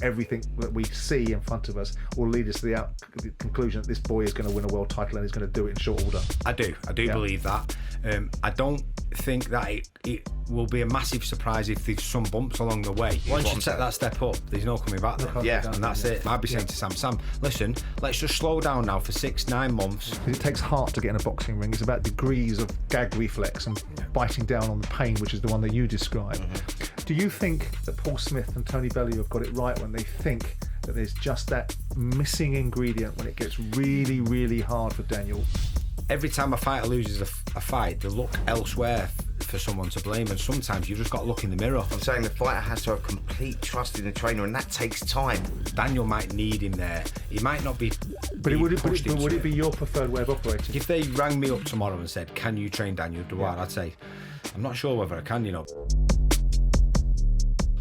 everything that we see in front of us will lead us to the conclusion that this boy is going to win a world title and he's going to do it in short order. I do believe that. I don't think that it will be a massive surprise if there's some bumps along the way. Once you take that step up, there's no coming back then. And that's it. I'd be saying to Sam, listen, let's just slow down now for 6-9 months. It takes heart to get in a boxing ring. It's about degrees of gag reflex and biting down on the pain, which is the one that you describe. Do you think that Paul Smith and Tony Bellew have got it right when they think that there's just that missing ingredient when it gets really, really hard for Daniel? Every time a fighter loses a fight, they look elsewhere for someone to blame, and sometimes you've just got to look in the mirror. I'm saying the fighter has to have complete trust in the trainer, and that takes time. Daniel might need him there. He might not be. But would it be your preferred way of operating? If they rang me up tomorrow and said, "Can you train Daniel Dubois?" I'd say, "I'm not sure whether I can."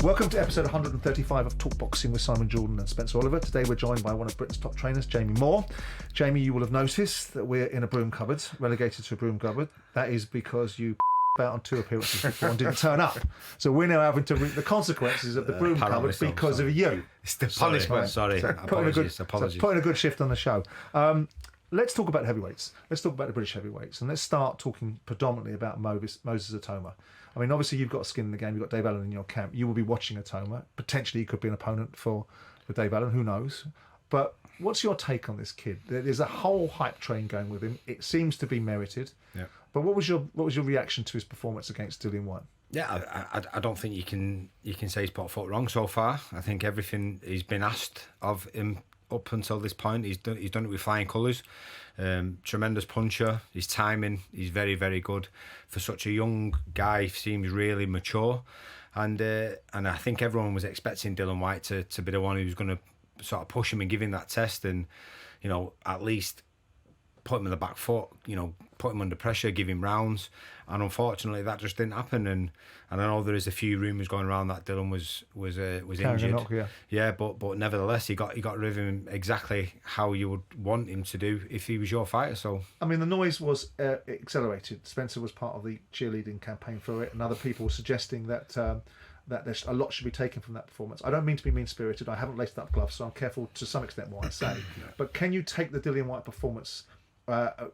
Welcome to episode 135 of Talk Boxing with Simon Jordan and Spencer Oliver. Today we're joined by one of Britain's top trainers, Jamie Moore. Jamie, you will have noticed that we're in a broom cupboard, relegated to a broom cupboard. That is because you out on 2 appearances before and didn't turn up. So we're now having to reap the consequences of the broom cupboard because of you. It's the punishment. Sorry. Apologies. Putting a good shift on the show. Let's talk about heavyweights. Let's talk about the British heavyweights, and let's start talking predominantly about Moses Itauma. I mean, obviously you've got skin in the game. You've got Dave Allen in your camp. You will be watching Itauma. Potentially, he could be an opponent for Dave Allen. Who knows? But what's your take on this kid? There's a whole hype train going with him. It seems to be merited. Yeah. But what was your reaction to his performance against Dillian Whyte? Yeah, I don't think you can say he's put a foot wrong so far. I think everything he's been asked of him up until this point, he's done it with flying colours. Tremendous puncher. His timing, he's very, very good for such a young guy. He seems really mature, and I think everyone was expecting Dillian Whyte to be the one who's going to sort of push him and give him that test, and at least put him in the back foot. Put him under pressure, give him rounds, and unfortunately that just didn't happen. And I know there is a few rumours going around that Dillian was injured. Knock, yeah, but nevertheless he got rid of him exactly how you would want him to do if he was your fighter. So I mean, the noise was accelerated. Spencer was part of the cheerleading campaign for it, and other people were suggesting that there's a lot should be taken from that performance. I don't mean to be mean-spirited. I haven't laced up gloves, so I'm careful to some extent what I say. But can you take the Dillian Whyte performance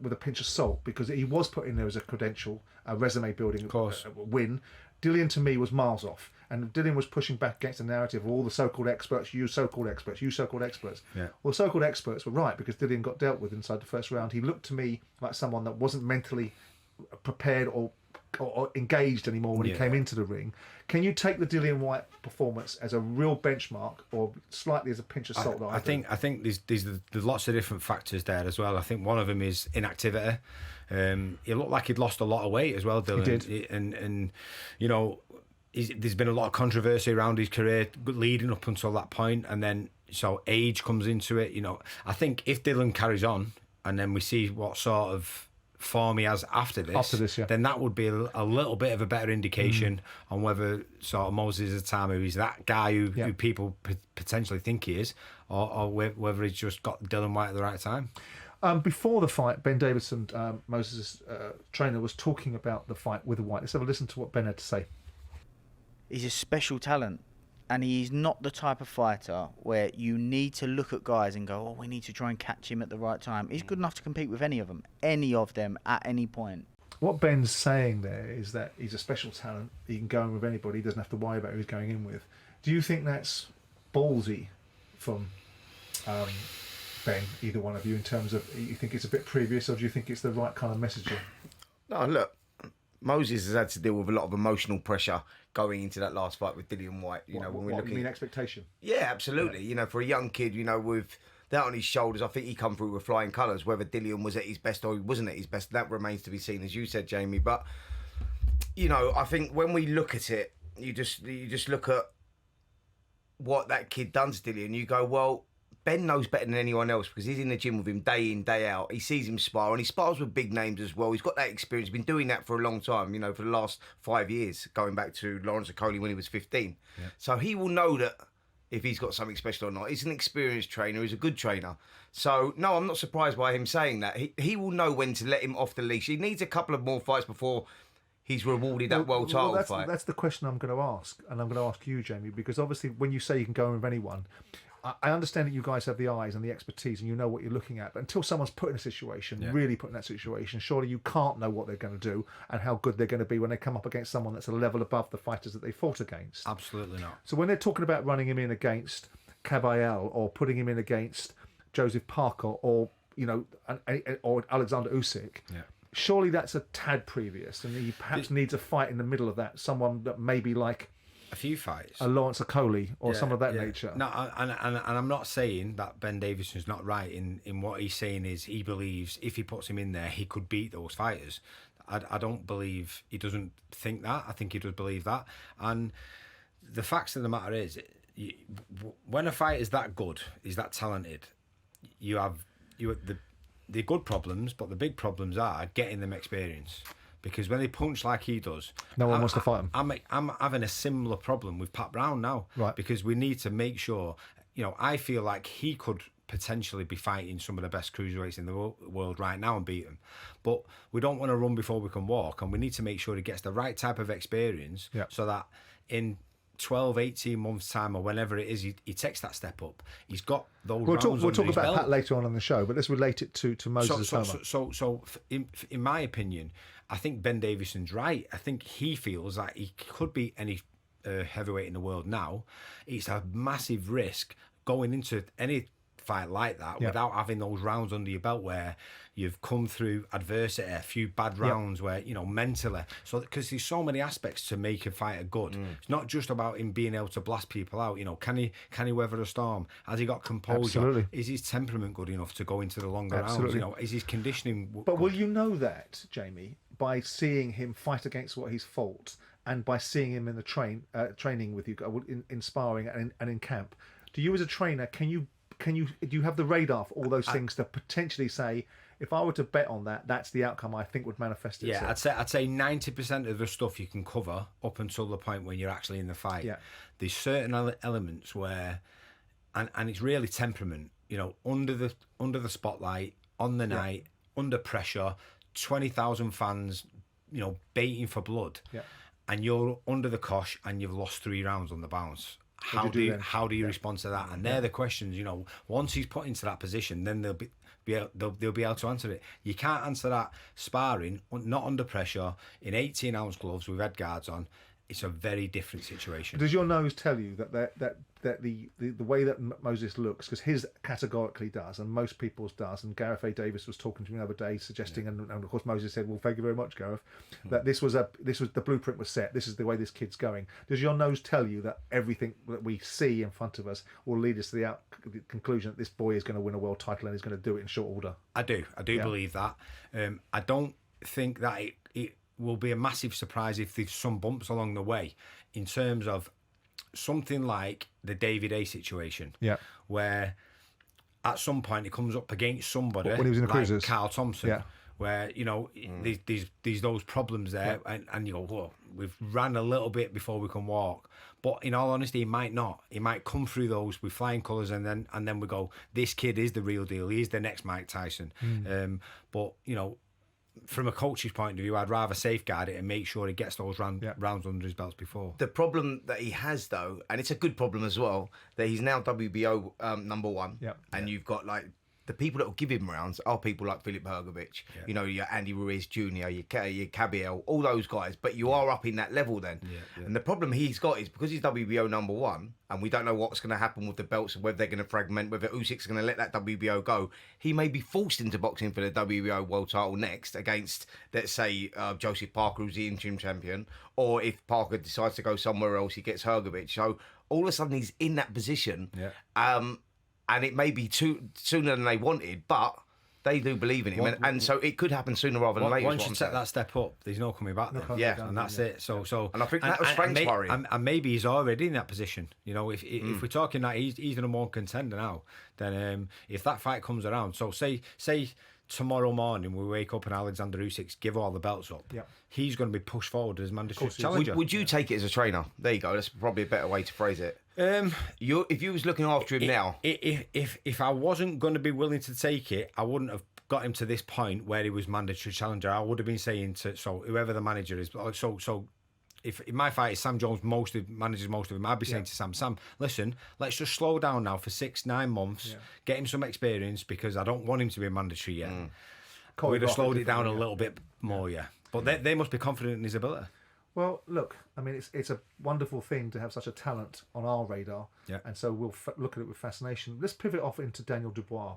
with a pinch of salt, because he was put in there as a credential, a resume building win? Dillian to me was miles off, and Dillian was pushing back against the narrative of all the so-called experts, you so-called experts. Yeah. Well, the so-called experts were right, because Dillian got dealt with inside the first round. He looked to me like someone that wasn't mentally prepared or engaged anymore when he came into the ring. Can you take the Dillian Whyte performance as a real benchmark, or slightly as a pinch of salt? I think there's lots of different factors there as well. I think one of them is inactivity. He looked like he'd lost a lot of weight as well, Dillian. He did. And there's been a lot of controversy around his career leading up until that point, and then so age comes into it. I think if Dillian carries on, and then we see what sort of form he has after this, then that would be a little bit of a better indication on whether sort of Moses Itauma is that guy who people potentially think he is, or whether he's just got Dillian Whyte at the right time. Before the fight, Ben Davison, Moses' trainer, was talking about the fight with Whyte. Let's have a listen to what Ben had to say. He's a special talent, and he's not the type of fighter where you need to look at guys and go, we need to try and catch him at the right time. He's good enough to compete with any of them at any point. What Ben's saying there is that he's a special talent. He can go in with anybody. He doesn't have to worry about who he's going in with. Do you think that's ballsy from Ben, either one of you, in terms of, you think it's a bit previous, or do you think it's the right kind of messaging? No, look, Moses has had to deal with a lot of emotional pressure going into that last fight with Dillian Whyte. You mean expectation? Yeah, absolutely. Yeah. For a young kid, with that on his shoulders, I think he come through with flying colours. Whether Dillian was at his best or he wasn't at his best, that remains to be seen, as you said, Jamie. But I think when we look at it, you just look at what that kid done to Dillian. You go, well, Ben knows better than anyone else, because he's in the gym with him day in, day out. He sees him spar, and he spars with big names as well. He's got that experience. He's been doing that for a long time, for the last 5 years, going back to Lawrence Okoli when he was 15. Yeah. So he will know that if he's got something special or not. He's an experienced trainer. He's a good trainer. So, no, I'm not surprised by him saying that. He will know when to let him off the leash. He needs a couple of more fights before he's rewarded that world title fight. That's the question I'm going to ask, and I'm going to ask you, Jamie, because obviously when you say you can go in with anyone, I understand that you guys have the eyes and the expertise and you know what you're looking at, but until someone's put in a situation, really put in that situation, surely you can't know what they're going to do and how good they're going to be when they come up against someone that's a level above the fighters that they fought against. Absolutely not. So when they're talking about running him in against Catterall or putting him in against Joseph Parker or, you know, or Alexander Usyk, surely that's a tad previous, and he perhaps needs a fight in the middle of that, someone that maybe like a few fights, a Lawrence Okoli or some of that nature. No, and I'm not saying that Ben Davison's not right in what he's saying. Is he believes if he puts him in there, he could beat those fighters. I don't believe he doesn't think that. I think he does believe that. And the facts of the matter is, when a fighter's that good, he's that talented, you have the good problems, but the big problems are getting them experience. Because when they punch like he does, no one wants to fight him. I'm having a similar problem with Pat Brown now, right? Because we need to make sure. You know, I feel like he could potentially be fighting some of the best cruiserweights in the world right now and beat them, but we don't want to run before we can walk, and we need to make sure he gets the right type of experience, so that in 12, 18 months time or whenever it is, he takes that step up. He's got those rounds we'll talk about belt. Pat later on the show, but let's relate it to Moses Itauma. So in my opinion, I think Ben Davison's right. I think he feels like he could beat any heavyweight in the world now. It's a massive risk going into any fight like that without having those rounds under your belt where you've come through adversity, a few bad rounds where, you know, mentally. So because there's so many aspects to make a fighter good. It's not just about him being able to blast people out. You know, can he weather a storm? Has he got composure? Absolutely. Is his temperament good enough to go into the longer rounds? You know, is his conditioning But will you know that, Jamie, by seeing him fight against what he's fought and by seeing him in the training with you, in sparring and in camp? Do you as a trainer, do you have the radar for all those things to potentially say, if I were to bet on that, that's the outcome I think would manifest itself? Yeah, I'd say 90% of the stuff you can cover up until the point when you're actually in the fight. Yeah. There's certain elements where, and it's really temperament. You know, under the spotlight, on the night, under pressure, 20,000 fans, you know, baiting for blood, and you're under the cosh and you've lost 3 rounds on the bounce. How do you respond to that? And they're the questions. You know, once he's put into that position, then they'll be able to answer it. You can't answer that sparring, not under pressure, in 18-ounce gloves with head guards on. It's a very different situation. Does your nose tell you that the way that Moses looks, because his categorically does, and most people's does, and Gareth A. Davis was talking to me the other day, suggesting, and of course Moses said, "Well, thank you very much, Gareth," that this was the blueprint was set. This is the way this kid's going. Does your nose tell you that everything that we see in front of us will lead us to the conclusion that this boy is going to win a world title and is going to do it in short order? I do believe that. I don't think that it will be a massive surprise if there's some bumps along the way, in terms of something like the David A situation, where at some point he comes up against somebody when he was in the like cruisers, Carl Thompson, where, you know, there's those problems there, and you go, whoa, we've ran a little bit before we can walk. But in all honesty, he might not. He might come through those with flying colours, and then we go, this kid is the real deal. He is the next Mike Tyson. But, you know, from a coach's point of view, I'd rather safeguard it and make sure he gets those rounds under his belts before. The problem that he has, though, and it's a good problem as well, that he's now WBO number 1, and you've got like the people that will give him rounds are people like Filip Hrgović, you know, your Andy Ruiz Jr., your Catterall, all those guys. But you are up in that level then. And the problem he's got is because he's WBO number 1, and we don't know what's going to happen with the belts and whether they're going to fragment, whether Usyk's going to let that WBO go. He may be forced into boxing for the WBO world title next against, let's say, Joseph Parker, who's the interim champion, or if Parker decides to go somewhere else, he gets Hrgović. So all of a sudden he's in that position. And it may be sooner than they wanted, but they do believe in him, and so it could happen sooner rather than later. Once you set that step up, there's no coming back then. And that's it. So, and I think that was Frank's worry. And maybe he's already in that position. You know, if we're talking that he's the number 1 contender now, then if that fight comes around, so say tomorrow morning we wake up and Alexander Usyk's give all the belts up, he's going to be pushed forward as mandatory challenger. Would you take it as a trainer? There you go. That's probably a better way to phrase it. If you was looking after him now, if I wasn't going to be willing to take it, I wouldn't have got him to this point where he was mandatory challenger, I would have been saying to whoever the manager is, so if in my fight is Sam Jones manages most of them, I'd be saying to Sam, listen, let's just slow down now for 6-9 months, get him some experience, because I don't want him to be mandatory yet. We'd have slowed it down a little bit more, But they must be confident in his ability. Well, look, I mean, it's a wonderful thing to have such a talent on our radar, and so we'll look at it with fascination. Let's pivot off into Daniel Dubois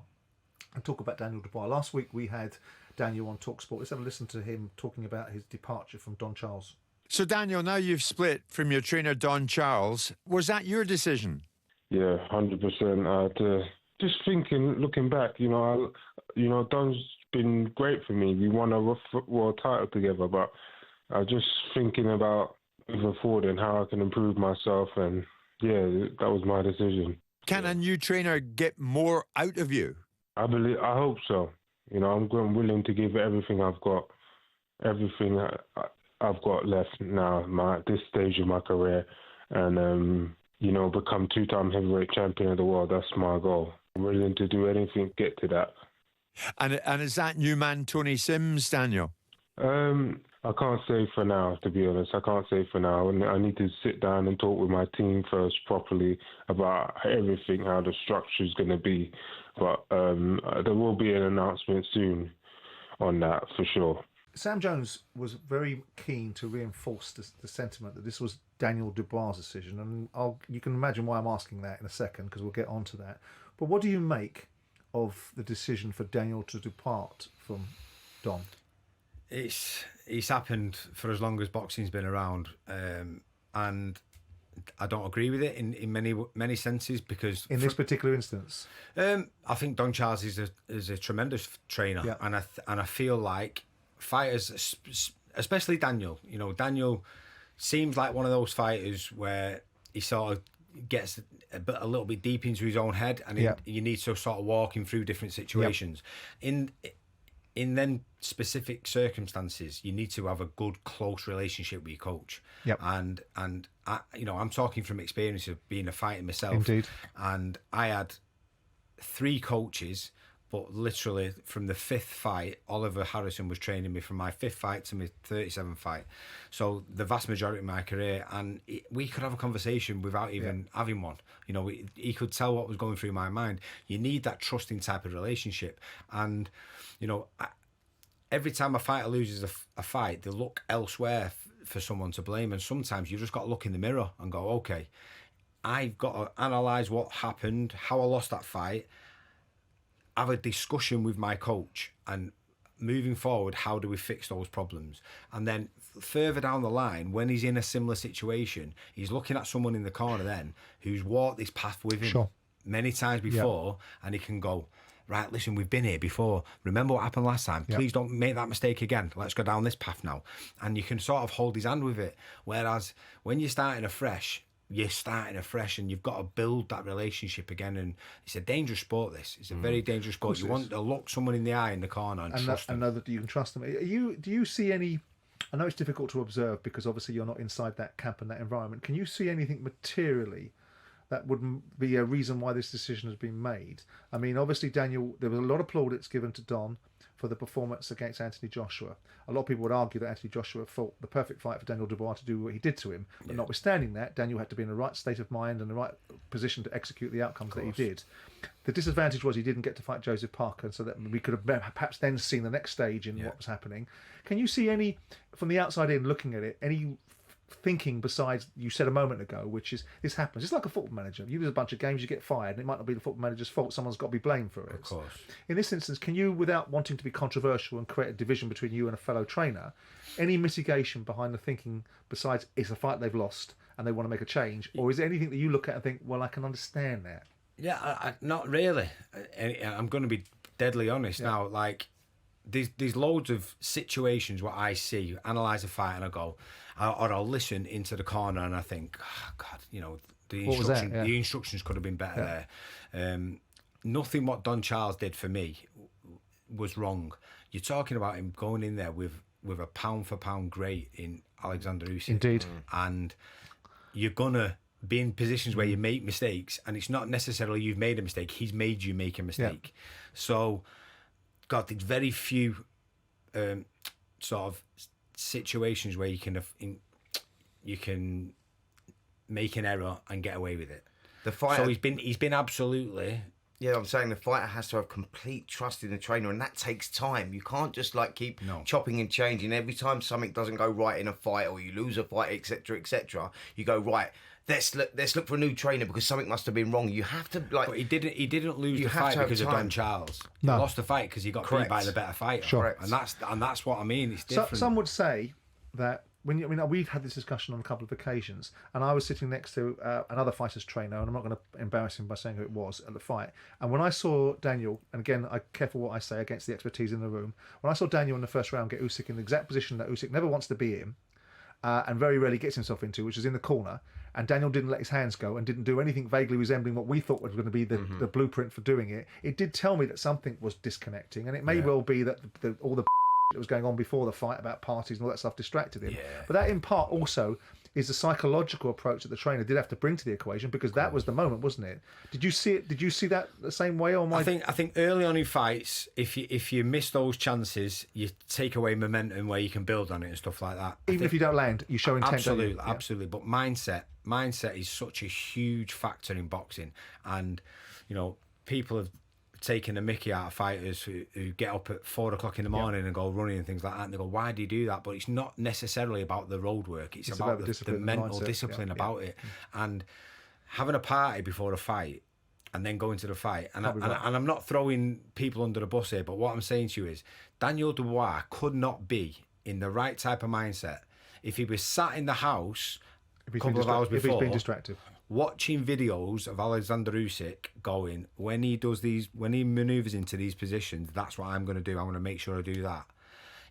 and talk about Daniel Dubois. Last week we had Daniel on talkSPORT. Let's have a listen to him talking about his departure from Don Charles. So, Daniel, now you've split from your trainer, Don Charles. Was that your decision? Yeah, 100%. Just thinking, looking back, Don's been great for me. We won a world title together, but I was just thinking about moving forward and how I can improve myself, and that was my decision. Can a new trainer get more out of you? I hope so. I'm willing to give everything I've got, everything I've got left now at this stage of my career, and become 2-time heavyweight champion of the world. That's my goal. I'm willing to do anything to get to that. And is that new man Tony Sims, Daniel? I can't say for now, to be honest. I can't say for now. I need to sit down and talk with my team first properly about everything, how the structure is going to be. But there will be an announcement soon on that, for sure. Sam Jones was very keen to reinforce the sentiment that this was Daniel Dubois' decision, and you can imagine why I'm asking that in a second, because we'll get onto that. But what do you make of the decision for Daniel to depart from Don? It's happened for as long as boxing's been around, and I don't agree with it in many senses, because in this particular instance, I think Don Charles is a tremendous trainer, and I feel like fighters, especially Daniel, Daniel seems like one of those fighters where he sort of gets a little bit deep into his own head, and you need to sort of walk him through different situations. In then specific circumstances, you need to have a good, close relationship with your coach. And I'm talking from experience of being a fighter myself. Indeed. And I had 3 coaches, but literally from the 5th fight, Oliver Harrison was training me from my 5th fight to my 37th fight. So the vast majority of my career, and we could have a conversation without even having one. He could tell what was going through my mind. You need that trusting type of relationship. And, every time a fighter loses a fight, they look elsewhere for someone to blame. And sometimes you've just got to look in the mirror and go, okay, I've got to analyse what happened, how I lost that fight, have a discussion with my coach, and moving forward, how do we fix those problems? And then further down the line, when he's in a similar situation, he's looking at someone in the corner then who's walked this path with him many times before, and he can go, right, listen, we've been here before. Remember what happened last time? Please don't make that mistake again. Let's go down this path now. And you can sort of hold his hand with it. Whereas when you're starting afresh, and you've got to build that relationship again. And it's a dangerous sport, this. It's a very dangerous sport. You want to look someone in the eye in the corner and trust them. And know that you can trust them. Do you see any... I know it's difficult to observe because obviously you're not inside that camp and that environment. Can you see anything materially that would be a reason why this decision has been made? I mean, obviously, Daniel, there was a lot of plaudits given to Don for the performance against Anthony Joshua. A lot of people would argue that Anthony Joshua fought the perfect fight for Daniel Dubois to do what he did to him. But notwithstanding that, Daniel had to be in the right state of mind and the right position to execute the outcomes that he did. The disadvantage was he didn't get to fight Joseph Parker, and so that we could have perhaps then seen the next stage in what was happening. Can you see any, from the outside in looking at it, any thinking besides you said a moment ago, which is this happens? It's like a football manager. You lose a bunch of games, you get fired, and it might not be the football manager's fault. Someone's got to be blamed for it. Of course. In this instance, can you, without wanting to be controversial and create a division between you and a fellow trainer, any mitigation behind the thinking besides it's a fight they've lost and they want to make a change, or is there anything that you look at and think, well, I can understand that? Yeah, not really. I'm going to be deadly honest now. Like, there's loads of situations where I see, analyse a fight, and I go, or I'll listen into the corner and I think, oh, God, the instructions could have been better there. Nothing what Don Charles did for me was wrong. You're talking about him going in there with a pound for pound great in Alexander Usyk. Indeed. And you're gonna be in positions where you make mistakes, and it's not necessarily you've made a mistake, he's made you make a mistake. So God, there's very few sort of situations where you can make an error and get away with it. The fighter, so he's been absolutely. Yeah, I'm saying the fighter has to have complete trust in the trainer, and that takes time. You can't just like keep chopping and changing every time something doesn't go right in a fight or you lose a fight, etc., etc. You go right. Let's look for a new trainer because something must have been wrong. You have to like. But he didn't lose the fight because of Don Charles. No. He lost the fight because he got beat by the better fighter. Sure. And that's what I mean. It's different. Some would say that we've had this discussion on a couple of occasions, and I was sitting next to another fighter's trainer, and I'm not going to embarrass him by saying who it was at the fight. And when I saw Daniel, and again, I'm careful what I say against the expertise in the room. When I saw Daniel in the first round get Usyk in the exact position that Usyk never wants to be in, and very rarely gets himself into, which is in the corner, and Daniel didn't let his hands go and didn't do anything vaguely resembling what we thought was going to be the blueprint for doing it, it did tell me that something was disconnecting, and it may well be that all the that was going on before the fight about parties and all that stuff distracted him. But that in part also is the psychological approach that the trainer did have to bring to the equation, because that was the moment, wasn't it? Did you see it? Did you see that the same way? Or I think early on in fights, if you miss those chances, you take away momentum where you can build on it and stuff like that. Even if you don't land, you show intent. Absolutely, absolutely. But mindset is such a huge factor in boxing, and people have taking the mickey out of fighters who get up at 4 o'clock in the morning and go running and things like that, and they go, why do you do that? But it's not necessarily about the road work, it's about the mental discipline about it. And having a party before a fight and then going to the fight, and I'm not throwing people under the bus here, but what I'm saying to you is Daniel Dubois could not be in the right type of mindset if he was sat in the house a couple of hours before, if he's been distracted, watching videos of Alexander Usyk going, when he manoeuvres into these positions, that's what I'm going to do. I'm going to make sure I do that.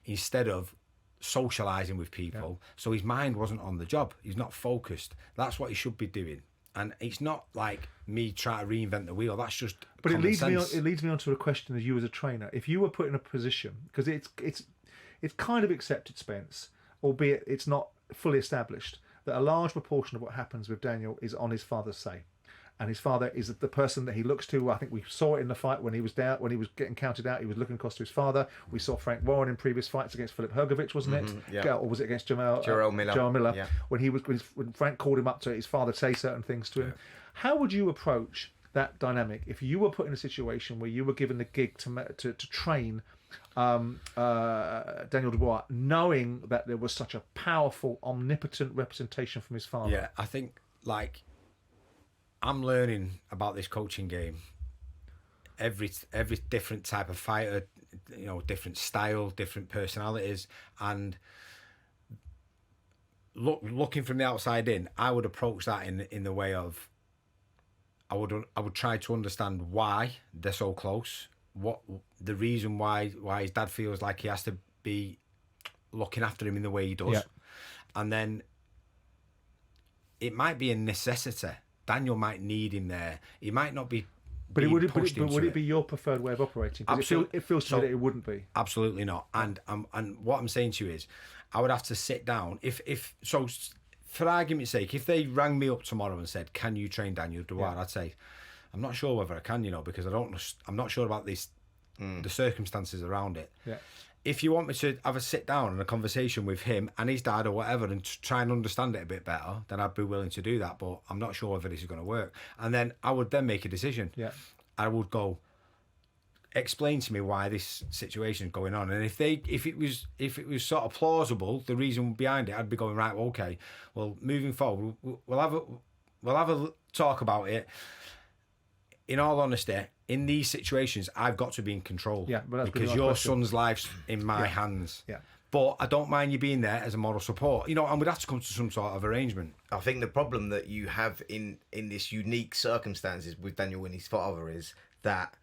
Instead of socialising with people. So his mind wasn't on the job. He's not focused. That's what he should be doing. And it's not like me trying to reinvent the wheel. That's just But it leads sense. me on to a question of you as a trainer. If you were put in a position, because it's kind of accepted, Spence, albeit it's not fully established, that a large proportion of what happens with Daniel is on his father's say, and his father is the person that he looks to. I think we saw it in the fight when he was down, when he was getting counted out. He was looking across to his father. We saw Frank Warren in previous fights against Filip Hrgovic, wasn't it? Yeah. Or was it against Jarrell Miller? Yeah. When Frank called him up to his father to say certain things to him. How would you approach that dynamic if you were put in a situation where you were given the gig to train Daniel Dubois, knowing that there was such a powerful, omnipotent representation from his father? Yeah, I think I'm learning about this coaching game. Every different type of fighter, different style, different personalities, and looking from the outside in, I would approach that in the way of I would try to understand why they're so close. What the reason why his dad feels like he has to be looking after him in the way he does, and then it might be a necessity. Daniel might need him there. He might not be. But would it be your preferred way of operating? Absolutely, it feels to me that it wouldn't be. Absolutely not. And what I'm saying to you is, I would have to sit down. So, for argument's sake, if they rang me up tomorrow and said, "Can you train Daniel Dubois?" I'd say, I'm not sure whether I can, because I'm not sure about this, the circumstances around it. Yeah. If you want me to have a sit down and a conversation with him and his dad or whatever and try and understand it a bit better, then I'd be willing to do that. But I'm not sure whether this is going to work. And then I would then make a decision. Yeah. I would go, explain to me why this situation is going on. And if it was sort of plausible, the reason behind it, I'd be going, right, okay, well, moving forward, we'll have a talk about it. In all honesty, in these situations, I've got to be in control. Yeah, but that's because your son's life's in my hands. Yeah. But I don't mind you being there as a moral support. And we'd have to come to some sort of arrangement. I think the problem that you have in this unique circumstances with Daniel and his father is that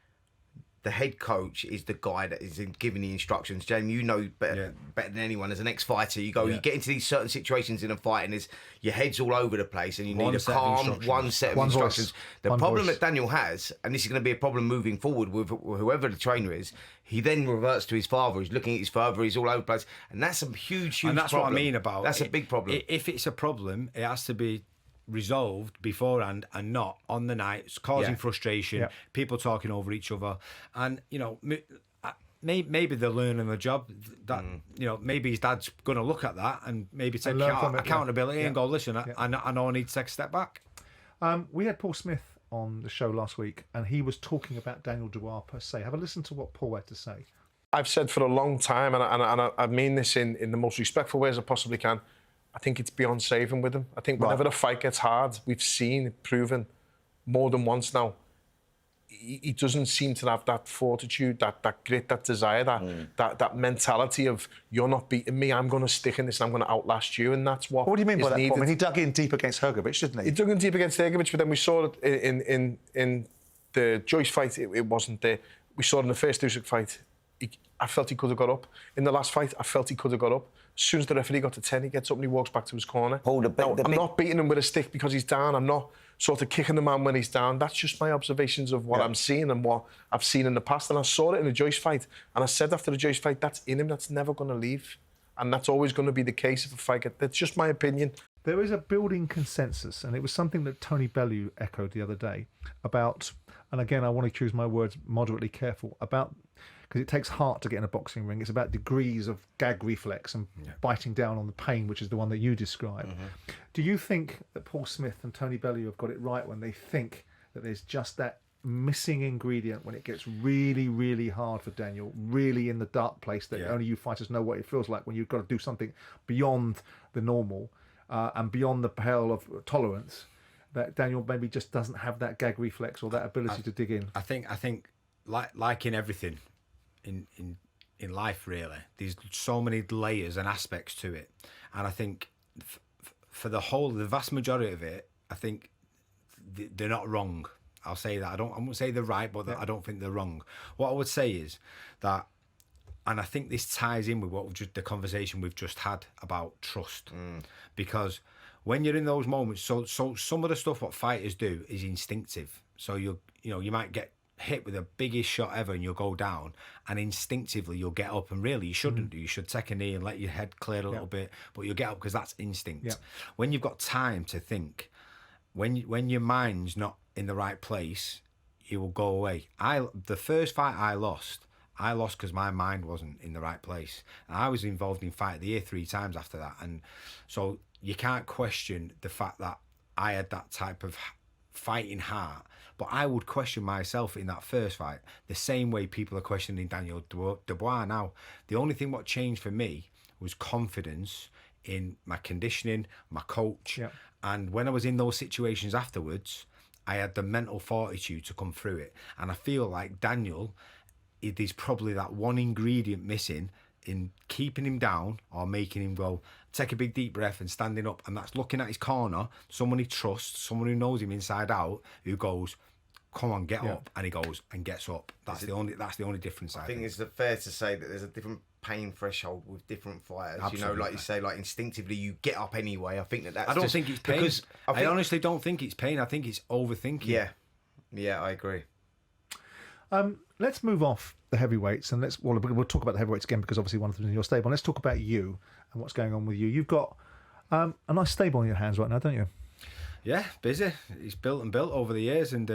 the head coach is the guy that is giving the instructions. Jamie, you know better than anyone. As an ex-fighter, you get into these certain situations in a fight and your head's all over the place and you need a calm, one set of instructions. The problem that Daniel has, and this is going to be a problem moving forward with whoever the trainer is, he then reverts to his father. He's looking at his father. He's all over the place. And that's a huge and that's problem. What I mean about That's a big problem. If it's a problem, it has to be resolved beforehand and not on the night. It's causing frustration, people talking over each other, and maybe they're learning the job. That maybe his dad's going to look at that and maybe take accountability and go, listen, I know I need to take a step back. We had Paul Smith on the show last week, and he was talking about Daniel Dubois per se. Have a listen to what Paul had to say. I've said for a long time, and I mean this in the most respectful ways I possibly can, I think it's beyond saving with him. I think whenever a fight gets hard, we've seen it proven more than once now, he doesn't seem to have that fortitude, that grit, that desire, that mentality of, you're not beating me, I'm going to stick in this and I'm going to outlast you. And that's what. What do you mean by that, needed. Paul? I mean, he dug in deep against Hrgovic, didn't he? He dug in deep against Hrgovic, but then we saw it in the Joyce fight, it wasn't there. We saw it in the first Usyk fight. I felt he could have got up. In the last fight, I felt he could have got up. As soon as the referee got to 10, he gets up and he walks back to his corner. I'm not beating him with a stick because he's down. I'm not sort of kicking the man when he's down. That's just my observations of what I'm seeing and what I've seen in the past. And I saw it in the Joyce fight. And I said after the Joyce fight, that's in him. That's never going to leave. And that's always going to be the case if a fight gets... That's just my opinion. There is a building consensus, and it was something that Tony Bellew echoed the other day about, and again, I want to choose my words moderately careful, about, because it takes heart to get in a boxing ring. It's about degrees of gag reflex and biting down on the pain, which is the one that you described. Do you think that Paul Smith and Tony Bellew have got it right when they think that there's just that missing ingredient when it gets really, really hard for Daniel, really in the dark place that only you fighters know what it feels like when you've got to do something beyond the normal and beyond the pale of tolerance, that Daniel maybe just doesn't have that gag reflex or that ability to dig in? I think like in everything in life, really, there's so many layers and aspects to it, and I think for the vast majority of it, I think they're not wrong. I'll say that. I won't say they're right, but I don't think they're wrong. What I would say is that, and I think this ties in with the conversation we've just had about trust, because when you're in those moments, so some of the stuff what fighters do is instinctive. So you might get hit with the biggest shot ever and you'll go down, and instinctively you'll get up, and really you shouldn't do. You should take a knee and let your head clear a little bit, but you'll get up because that's instinct. When you've got time to think, when your mind's not in the right place, you will go away. The first fight I lost because my mind wasn't in the right place. And I was involved in Fight of the Year 3 times after that, and so you can't question the fact that I had that type of fighting heart. But I would question myself in that first fight the same way people are questioning Daniel Dubois now. The only thing what changed for me was confidence in my conditioning, my coach. And when I was in those situations afterwards, I had the mental fortitude to come through it. And I feel like Daniel, there's probably that one ingredient missing in keeping him down or making him go, take a big deep breath and standing up. And that's looking at his corner, someone he trusts, someone who knows him inside out, who goes, come on, get up. And he goes and gets up. That's the only difference. I think it's fair to say that there's a different pain threshold with different fighters. Absolutely. Like you say, like instinctively you get up anyway. I think that's. I don't think it's pain. Because I honestly don't think it's pain. I think it's overthinking. Yeah, I agree. Let's move off the heavyweights and we'll talk about the heavyweights again because obviously one of them is in your stable. Let's talk about you and what's going on with you. You've got a nice stable in your hands right now, don't you? Yeah, busy. It's built over the years, and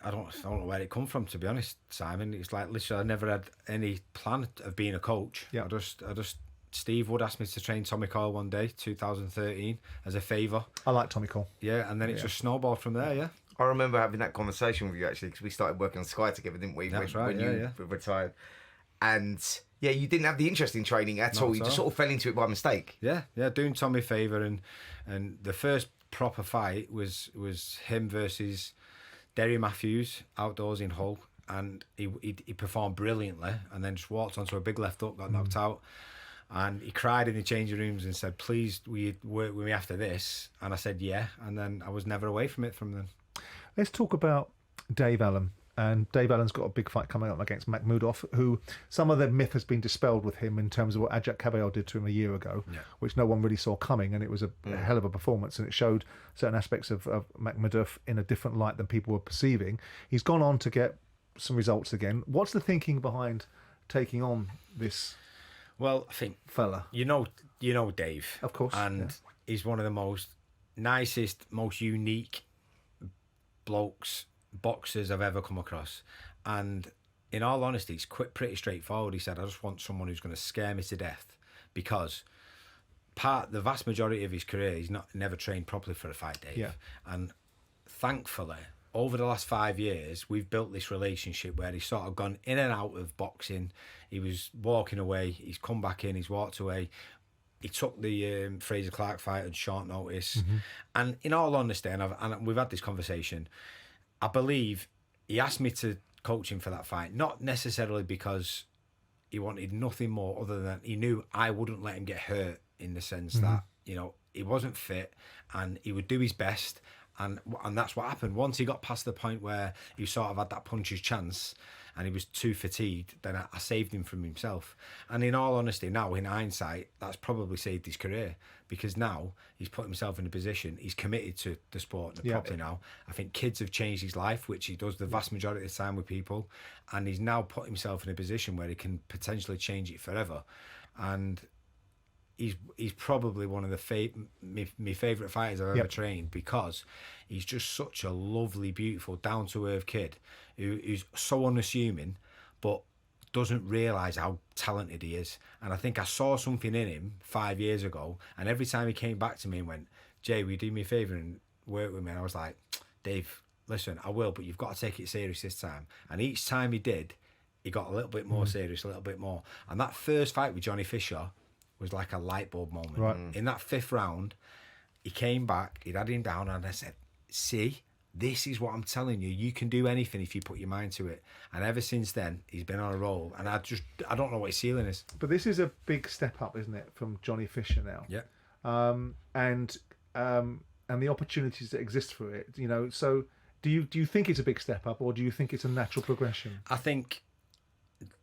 I don't know where it come from, to be honest, Simon. It's like literally I never had any plan of being a coach. I just Steve Wood asked me to train Tommy Coyle one day, 2013, as a favour. I like Tommy Coyle. Yeah, and then it just snowballed from there. Yeah. I remember having that conversation with you actually because we started working on Sky together, didn't we? That's when you retired, and you didn't have the interest in training at all. You just sort of fell into it by mistake. Yeah, doing Tommy a favour, and the first proper fight was him versus Derry Matthews outdoors in Hull, and he performed brilliantly, and then just walked onto a big left hook, got knocked out. And he cried in the changing rooms and said, please, will you work with me after this? And I said, yeah. And then I was never away from it from then. Let's talk about Dave Allen. And Dave Allen's got a big fight coming up against Makhmudov, who some of the myth has been dispelled with him in terms of what Ajak Cabello did to him a year ago, which no one really saw coming. And it was a hell of a performance. And it showed certain aspects of Makhmudov in a different light than people were perceiving. He's gone on to get some results again. What's the thinking behind taking on this? Well, I think fella, you know Dave, of course, and he's one of the most nicest, most unique boxers I've ever come across. And in all honesty, it's pretty straightforward. He said, I just want someone who's going to scare me to death, because the vast majority of his career, he's never trained properly for a fight, Dave. Yeah. And thankfully, over the last 5 years, we've built this relationship where he's sort of gone in and out of boxing. He was walking away, he's come back in, he's walked away. He took the Fraser Clark fight at short notice. And in all honesty, and we've had this conversation, I believe he asked me to coach him for that fight, not necessarily because he wanted nothing more other than he knew I wouldn't let him get hurt, in the sense that, you know, he wasn't fit and he would do his best. And that's what happened. Once he got past the point where he sort of had that puncher's chance and he was too fatigued, then I saved him from himself. And in all honesty, now in hindsight, that's probably saved his career, because now he's put himself in a position, he's committed to the sport properly now. I think kids have changed his life, which he does the vast majority of the time with people, and he's now put himself in a position where he can potentially change it forever. And he's probably one of my favourite fighters I've ever trained, because he's just such a lovely, beautiful, down-to-earth kid who's so unassuming, but doesn't realise how talented he is. And I think I saw something in him 5 years ago, and every time he came back to me and went, Jay, will you do me a favour and work with me? And I was like, Dave, listen, I will, but you've got to take it serious this time. And each time he did, he got a little bit more serious, a little bit more. And that first fight with Johnny Fisher was like a light bulb moment. Right. In that 5th round, he came back, he'd had him down, and I said, see, this is what I'm telling you. You can do anything if you put your mind to it. And ever since then, he's been on a roll. And I don't know what his ceiling is. But this is a big step up, isn't it, from Johnny Fisher now? Yeah. And the opportunities that exist for it, you know. So do you think it's a big step up, or do you think it's a natural progression? I think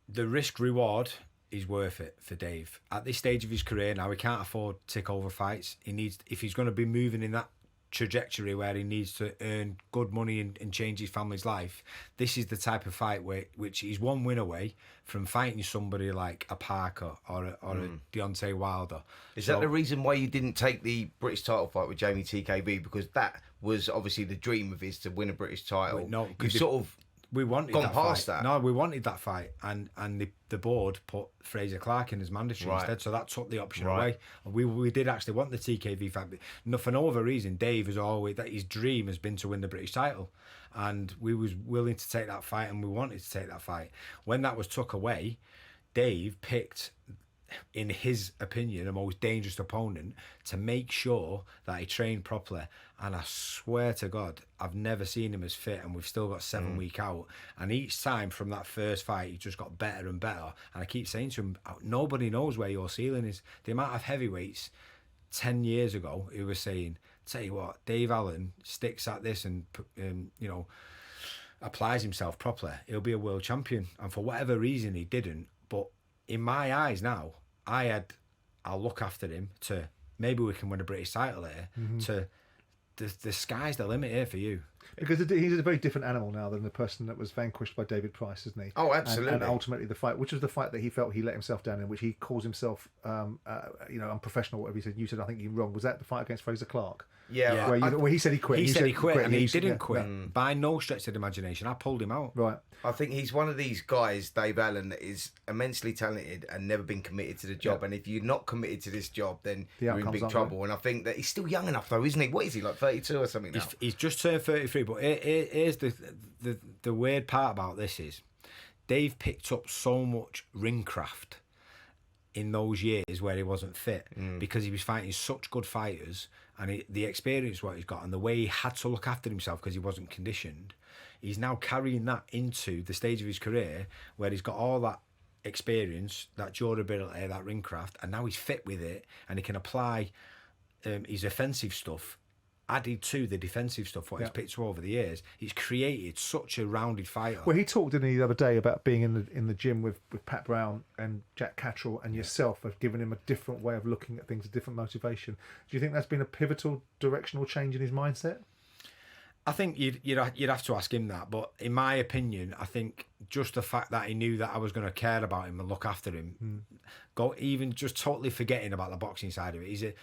the risk reward is worth it for Dave. At this stage of his career now, he can't afford to take over fights. He needs, if he's going to be moving in that trajectory where he needs to earn good money and change his family's life, this is the type of fight which he's one win away from fighting somebody like a Parker or a Deontay Wilder. Is that the reason why you didn't take the British title fight with Jamie TKB? Because that was obviously the dream of his, to win a British title. Wait, no, you sort of we wanted gone that past fight. that. No, we wanted that fight, and the board put Fraser Clark in as mandatory instead, so that took the option away. We did actually want the TKV fight, but for no other reason. Dave has always, that his dream has been to win the British title, and we was willing to take that fight, and we wanted to take that fight. When that was took away, Dave picked, in his opinion, the most dangerous opponent to make sure that he trained properly. And I swear to God, I've never seen him as fit, and we've still got 7 weeks out. And each time from that first fight, he just got better and better. And I keep saying to him, nobody knows where your ceiling is. The amount of heavyweights 10 years ago who were saying, tell you what, Dave Allen sticks at this and you know, applies himself properly, he'll be a world champion. And for whatever reason, he didn't. But in my eyes now, I'll look after him to maybe we can win a British title here, to the sky's the limit here for you. Because he's a very different animal now than the person that was vanquished by David Price, isn't he? Oh, absolutely. And ultimately the fight, which was the fight that he felt he let himself down in, which he calls himself, unprofessional, whatever he said. You said, I think you're wrong. Was that the fight against Fraser Clark? Yeah. Where he said he quit. He said he quit, and he didn't quit. No. By no stretch of the imagination. I pulled him out. Right. I think he's one of these guys, Dave Allen, that is immensely talented and never been committed to the job. And if you're not committed to this job, then you're in big trouble. And I think that he's still young enough, though, isn't he? What is he, like 32 or something now? He's just turned 33. But here's the weird part about this is Dave picked up so much ring craft in those years where he wasn't fit, because he was fighting such good fighters, and the experience what he's got and the way he had to look after himself because he wasn't conditioned. He's now carrying that into the stage of his career where he's got all that experience, that durability, that ring craft, and now he's fit with it, and he can apply his offensive stuff added to the defensive stuff what he's picked up over the years. He's created such a rounded fighter. Well, he talked the other day about being in the gym with Pat Brown and Jack Catterall and yourself, have given him a different way of looking at things, a different motivation. Do you think that's been a pivotal directional change in his mindset? I think you'd have to ask him that, but in my opinion, I think just the fact that he knew that I was going to care about him and look after him, even just totally forgetting about the boxing side of it.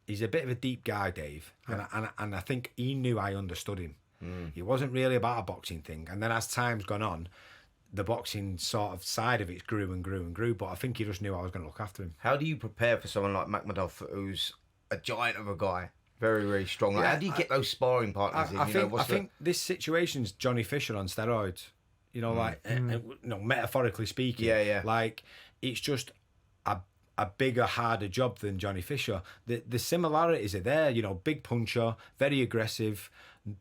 He's a bit of a deep guy, Dave, and I think he knew I understood him. It wasn't really about a boxing thing. And then as time's gone on, the boxing sort of side of it grew and grew and grew. But I think he just knew I was going to look after him. How do you prepare for someone like Makhmudov, who's a giant of a guy, very, very strong? Like, how do you get those sparring partners in? I think this situation's Johnny Fisher on steroids. You know, like, metaphorically speaking. Yeah. Like, it's just a bigger, harder job than Johnny Fisher. The similarities are there. You know, big puncher, very aggressive,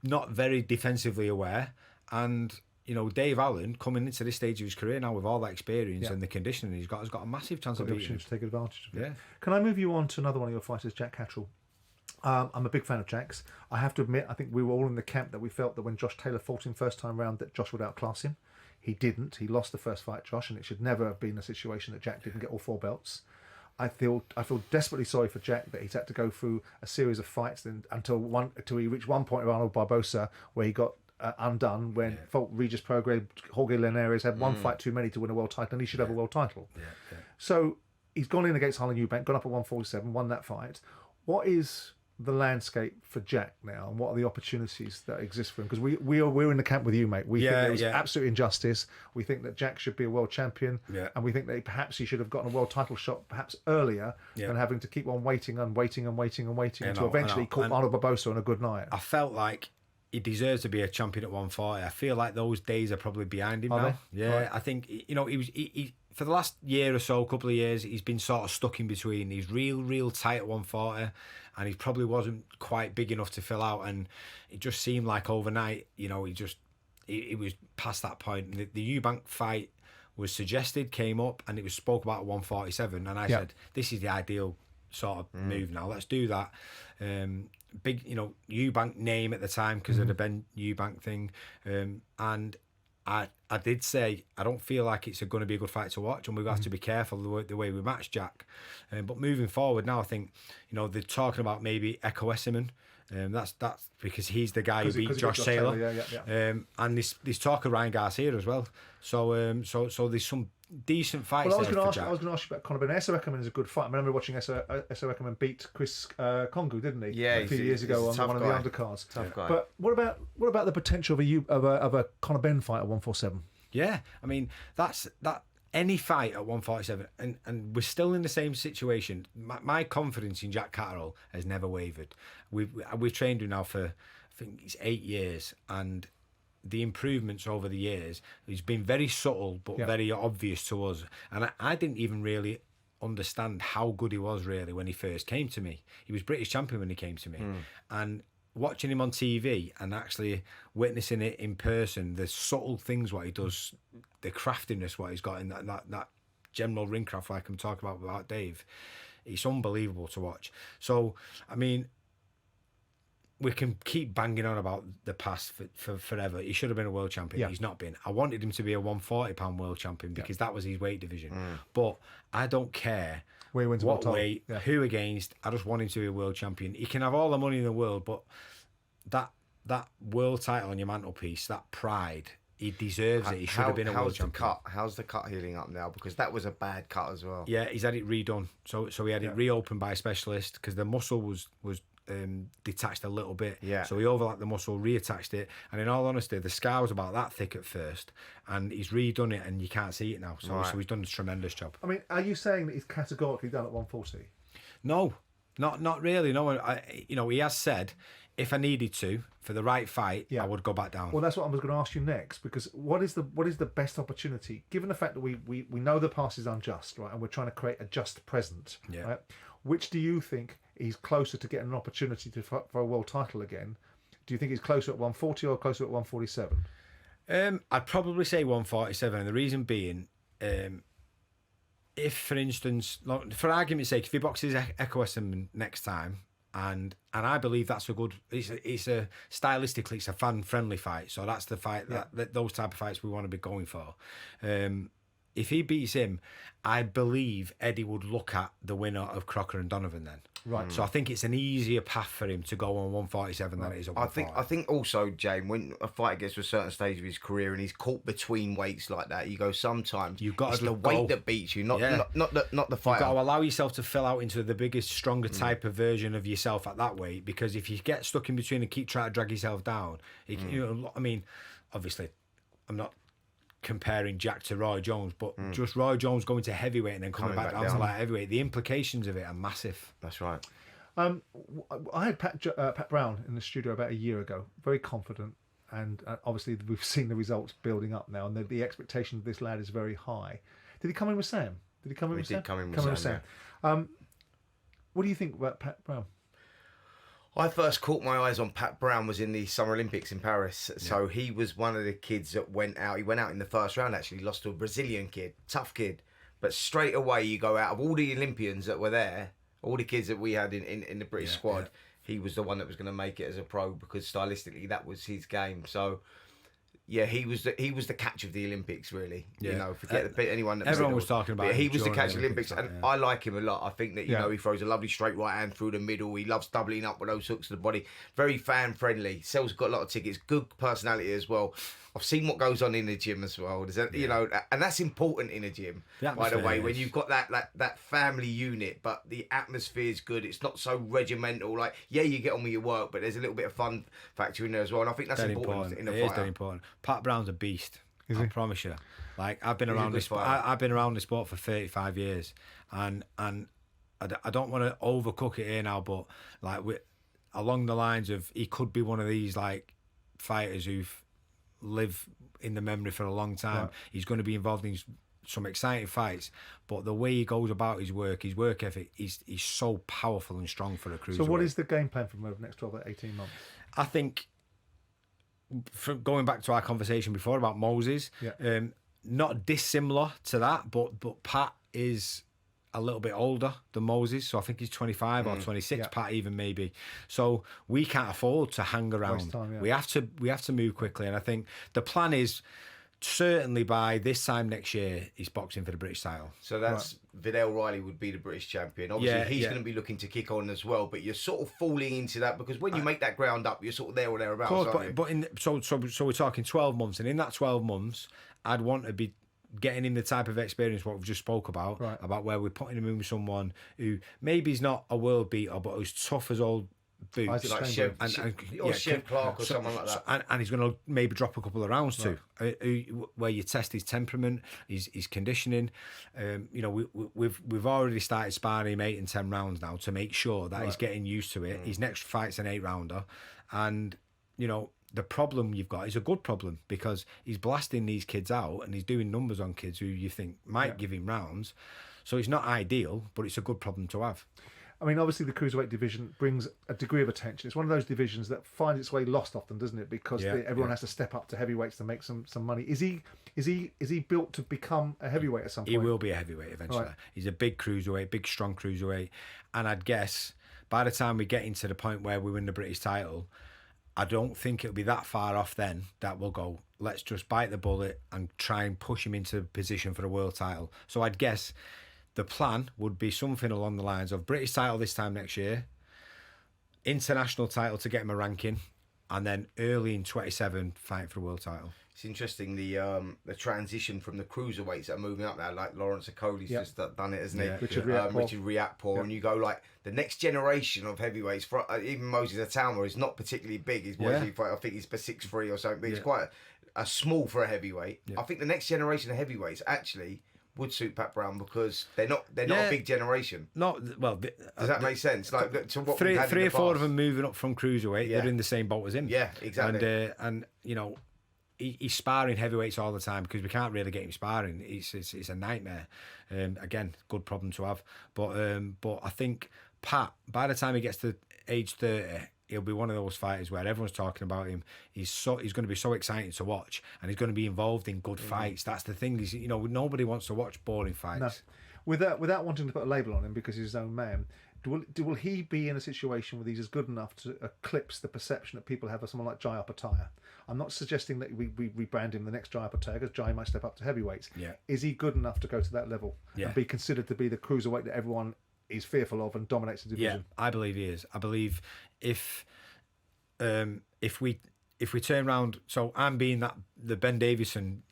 not very defensively aware, and you know, Dave Allen coming into this stage of his career now with all that experience and the conditioning he's got, has got a massive chance of beating him. To take advantage of it. Yeah. Can I move you on to another one of your fighters, Jack Catterall? I'm a big fan of Jack's. I have to admit, I think we were all in the camp that we felt that when Josh Taylor fought him first time round, that Josh would outclass him. He didn't. He lost the first fight, Josh, and it should never have been a situation that Jack didn't get all 4 belts. I feel desperately sorry for Jack that he's had to go through a series of fights until he reached one point with Arnold Barbosa where he got undone when fought Regis Prograis. Jorge Linares had one fight too many to win a world title, and he should have a world title. So he's gone in against Harlan Eubank, gone up at 147, won that fight. What is the landscape for Jack now, and what are the opportunities that exist for him? Because we're in the camp with you, mate. We think there was absolute injustice. We think that Jack should be a world champion, and we think that perhaps he should have gotten a world title shot perhaps earlier than having to keep on waiting until eventually he caught Arnold Barbosa on a good night. I felt like he deserves to be a champion at 140. I feel like those days are probably behind him now. Yeah, right. I think, you know, he for the last year or so, couple of years, he's been sort of stuck in between. He's real tight at 140, and he probably wasn't quite big enough to fill out. And it just seemed like overnight, you know, he was past that point. The Eubank fight was suggested, came up, and it was spoke about at 147. And I said, this is the ideal sort of move now. Let's do that. Big, you know, Eubank name at the time because of the Ben Eubank thing, and I did say I don't feel like it's going to be a good fight to watch, and we've got to be careful the way we match Jack. But moving forward now, I think, you know, they're talking about maybe Echo Esserman. That's because he's the guy who beat Josh Taylor. And there's talk of Ryan Garcia as well. So there's some decent fights. Well, I was going to ask you about Conor Benn. Esser Eckerman is a good fight. I remember watching Esser Eckerman beat Chris Kongu, didn't he? Yeah, a few years ago on one of the undercards. Tough guy. But what about the potential of a Conor Benn fight at 147? Yeah, I mean that's any fight at 147, and we're still in the same situation. My confidence in Jack Catterall has never wavered. We've trained him now for, I think it's 8 years, and the improvements over the years, it's been very subtle but very obvious to us. And I didn't even really understand how good he was really when he first came to me. He was British champion when he came to me, and watching him on TV and actually witnessing it in person, the subtle things what he does, the craftiness what he's got in that general ring craft, like I'm talking about Dave, it's unbelievable to watch. So I mean, we can keep banging on about the past for forever. He should have been a world champion. He's not been. I wanted him to be a 140-pound world champion because that was his weight division. But I don't care what weight, who against. I just want him to be a world champion. He can have all the money in the world, but that world title on your mantelpiece, that pride, he deserves it. He should have been a world champion. How's the cut healing up now? Because that was a bad cut as well. Yeah, he's had it redone. So he had it reopened by a specialist because the muscle was detached a little bit. So he overlapped the muscle, reattached it, and in all honesty, the scar was about that thick at first, and he's redone it, and you can't see it now. So he's done a tremendous job. I mean, are you saying that he's categorically done at 140? No, not really. No, he has said if I needed to for the right fight, I would go back down. Well, that's what I was going to ask you next, because what is the best opportunity, given the fact that we know the past is unjust, right, and we're trying to create a just present, right? Which do you think he's closer to getting an opportunity for a world title again? Do you think he's closer at 140 or closer at 147? I'd probably say 147, and the reason being, if, for instance, for argument's sake, if he boxes Echo Esserman next time, and I believe that's a good. It's a stylistically, it's a fan friendly fight, so that's the fight that those type of fights we want to be going for. If he beats him, I believe Eddie would look at the winner of Crocker and Donovan then. Right. So I think it's an easier path for him to go on 147 than it is on 140. I think also, James, when a fighter gets to a certain stage of his career and he's caught between weights like that, you go, sometimes You've got it's to the go. weight that beats you, not the fighter. You've got to allow yourself to fill out into the biggest, stronger type of version of yourself at that weight, because if you get stuck in between and keep trying to drag yourself down, you know, I mean, obviously, I'm not comparing Jack to Roy Jones, but just Roy Jones going to heavyweight and then coming back down to light heavyweight, the implications of it are massive. That's right. I had Pat Brown in the studio about a year ago, very confident, and obviously we've seen the results building up now, and the expectation of this lad is very high. Did he come in with Sam? Did he come in with Sam? Come in with Sam. What do you think about Pat Brown? I first caught my eyes on Pat Brown was in the Summer Olympics in Paris. So he was one of the kids that went out. He went out in the first round, actually. Lost to a Brazilian kid. Tough kid. But straight away, you go out of all the Olympians that were there, all the kids that we had in the British squad, he was the one that was going to make it as a pro, because stylistically, that was his game. So... yeah, he was the catch of the Olympics, really. Yeah. You know, forget anyone that everyone was talking about. He was the during catch of the Olympics, and I like him a lot. I think that you know he throws a lovely straight right hand through the middle. He loves doubling up with those hooks to the body. Very fan friendly. Sells got a lot of tickets. Good personality as well. I've seen what goes on in the gym as well. You know, and that's important in a gym. By the way, when you've got that family unit, but the atmosphere is good. It's not so regimental. Like, yeah, you get on with your work, but there's a little bit of fun factor in there as well. And I think that's important in a fighter. It is very important. Pat Brown's a beast. I promise you. Like, I've been around this. I've been around the sport for 35 years, and I don't want to overcook it here now, but like along the lines of, he could be one of these like fighters who've lived in the memory for a long time. Right. He's going to be involved in some exciting fights, but the way he goes about his work ethic, he's so powerful and strong for a cruiserweight. So what is the game plan for him over the next 12 or 18 months? I think, from going back to our conversation before about Moses, not dissimilar to that, but Pat is a little bit older than Moses, so I think he's 25 or 26. Pat even maybe. So we can't afford to hang around. Time, we have to move quickly, and I think the plan is certainly by this time next year he's boxing for the British title. So that's Vidal Riley would be the British champion. Obviously, he's going to be looking to kick on as well, but you're sort of falling into that, because when you make that ground up, you're sort of there or thereabouts. Of course, so we're talking 12 months, and in that 12 months, I'd want to be getting him the type of experience what we've just spoke about, about where we're putting him in with someone who maybe is not a world beater, but who's tough as old boots, like Chev Clark or someone like that, and he's going to maybe drop a couple of rounds too, where you test his temperament, his conditioning. You know, we've already started sparring him 8 and 10 rounds now to make sure that he's getting used to it. His next fight's an 8-rounder, and you know, the problem you've got is a good problem, because he's blasting these kids out and he's doing numbers on kids who you think might give him rounds. So it's not ideal, but it's a good problem to have. I mean, obviously the cruiserweight division brings a degree of attention. It's one of those divisions that finds its way lost often, doesn't it? Because everyone has to step up to heavyweights to make some money. Is he built to become a heavyweight at some point? He will be a heavyweight eventually. Right. He's a big cruiserweight, big strong cruiserweight, and I'd guess by the time we get into the point where we win the British title, I don't think it'll be that far off then that we'll go, let's just bite the bullet and try and push him into position for a world title. So I'd guess the plan would be something along the lines of British title this time next year, international title to get him a ranking, and then early in 27 fight for a world title. It's interesting the transition from the cruiserweights that are moving up now, like Lawrence Okoli's just done it, hasn't he? Richard Riakporhe, and you go like the next generation of heavyweights. Even Moses Itauma is not particularly big. He's I think he's for 6'3" or something, but he's quite a small for a heavyweight. I think the next generation of heavyweights actually would suit Pat Brown, because they're not a big generation. Not well. Does that make sense? Like to what three or four of them moving up from cruiserweight, they're in the same boat as him. Yeah, exactly. And you know, he's sparring heavyweights all the time, because we can't really get him sparring. It's a nightmare. Again, good problem to have. But I think Pat, by the time he gets to age 30, he'll be one of those fighters where everyone's talking about him. He's going to be so exciting to watch, and he's going to be involved in good fights. That's the thing. Is, you know, nobody wants to watch boring fights. No. Without wanting to put a label on him because he's his own man, will he be in a situation where he's good enough to eclipse the perception that people have of someone like Jai Opetaia? I'm not suggesting that we rebrand him the next Jai Opetaia, because Jai might step up to heavyweights. Yeah. Is he good enough to go to that level and be considered to be the cruiserweight that everyone he's fearful of and dominates the division. Yeah, I believe he is. I believe if we turn around, so I'm being the Ben Davison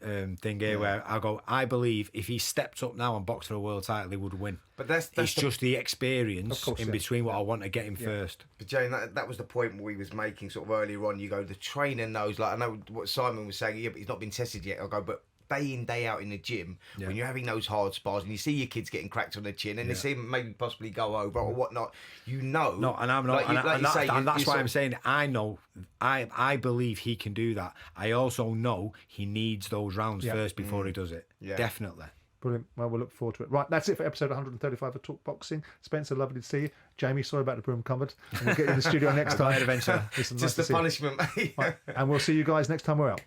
thing here, where I go, I believe if he stepped up now and boxed for a world title, he would win. But that's it's just the experience in between what I want to get him first. But Jane, that was the point we was making sort of earlier on. You go, the trainer knows. Like I know what Simon was saying. Yeah, but he's not been tested yet. I go, but day in, day out in the gym, when you're having those hard spars and you see your kids getting cracked on the chin and they see them maybe possibly go over or whatnot, you know. No, and I'm not, and that's why I'm saying I know. I believe he can do that. I also know he needs those rounds first before he does it. Yeah. Definitely. Brilliant. Well, we'll look forward to it. Right, that's it for episode 135 of Talk Boxing. Spencer, lovely to see you. Jamie, sorry about the broom cupboard. And we'll get you in the studio next time. Adventure. Just the punishment, mate. Right, and we'll see you guys next time we're out.